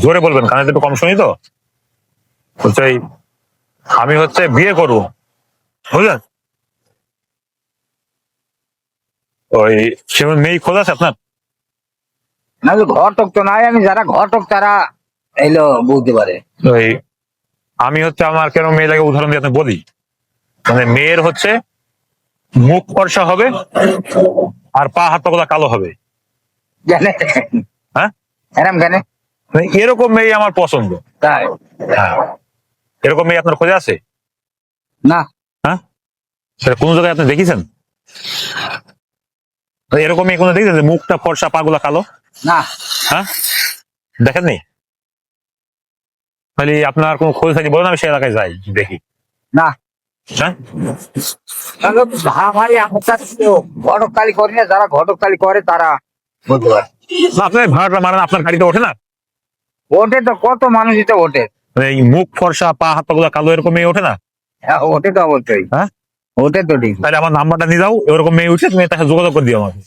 জোরে বলবেন, কানে একটু কম শুনি তো। হচ্ছে আমি হচ্ছে বিয়ে করবো, বুঝলেন? ওই সেমন মেয়ে খোঁজ আছে আপনার? না ঘটক তো নাই, আমি যারা ঘটক তারা এলো বলতে পারে। ওই আমি হচ্ছে আমার কেন মেয়েটাকে উদাহরণ দিয়ে আপনাকে বলি, মানে মেয়ের হচ্ছে মুখ ফর্সা হবে আর পা হাত পা গুলা কালো হবে। জানে হ্যাঁ, এরম জানে মানে এরকম মেয়ে আমার পছন্দ। তাই? হ্যাঁ, এরকম মেয়ে আপনার খোঁজে আছে? না হ্যাঁ, সেটা কোন জায়গায় আপনি দেখেছেন? এরকম মেয়ে কোনো দেখেছেন যে মুখটা ফর্সা পা গুলা কালো? না হ্যাঁ, দেখেননি? তাহলে আপনার কোনো খোঁজ থাকি বলেন, আমি সে এলাকায় যাই দেখি। না হ্যাঁ, ভাই আমার কাছে ঘটক কালি করি না, যারা ঘটক কালি করে তারা বলতে পারে। না, আপনার ভাড়াটা মারেন, আপনার গাড়িতে ওঠে না? ওঠে তো, কত মানুষই তো ওঠে। মানে এই মুখ ফর্সা পা হাত পা গুলা কালো এরকম মেয়ে ওঠে না? হ্যাঁ, ওঠে তো অবশ্যই। হ্যাঁ, ওঠে তো ঠিক। তাহলে আমার নাম্বারটা নিয়ে যাও, এরকম মেয়ে উঠে তুমি তাকে যোগাযোগ করে দিও আমাকে।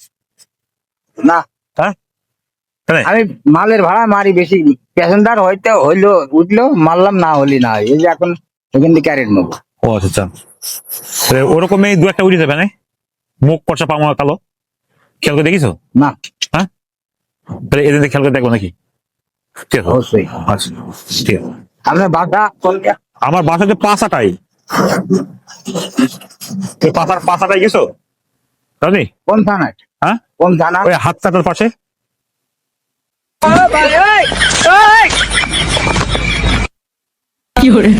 না হ্যাঁ, তাই? আমি মালের ভাড়া মারি বেশি, প্যাসেঞ্জার হইতে হইলো উঠলো মারলাম, না হলি না। এই যে এখন এখান থেকে ক্যারেট নেবো। ও আচ্ছা, ওরকম মেয়ে দু একটা উঠে যাবে না? মুখ ফর্সা পা আমার কালো, খেয়াল করে দেখিছো? না হ্যাঁ, তাহলে এদিন খেয়াল করে দেখবো নাকি? ঠিক আছে, অবশ্যই। আচ্ছা ঠিক আছে। আপনার বাসা কোনটা? আমার বাসাতে পাঁচাটাই, পাঁচাটাই গেছো জানি? কোন থানায়? হ্যাঁ, কোন থানা? ওই হাত চাটার পাশে। কি hore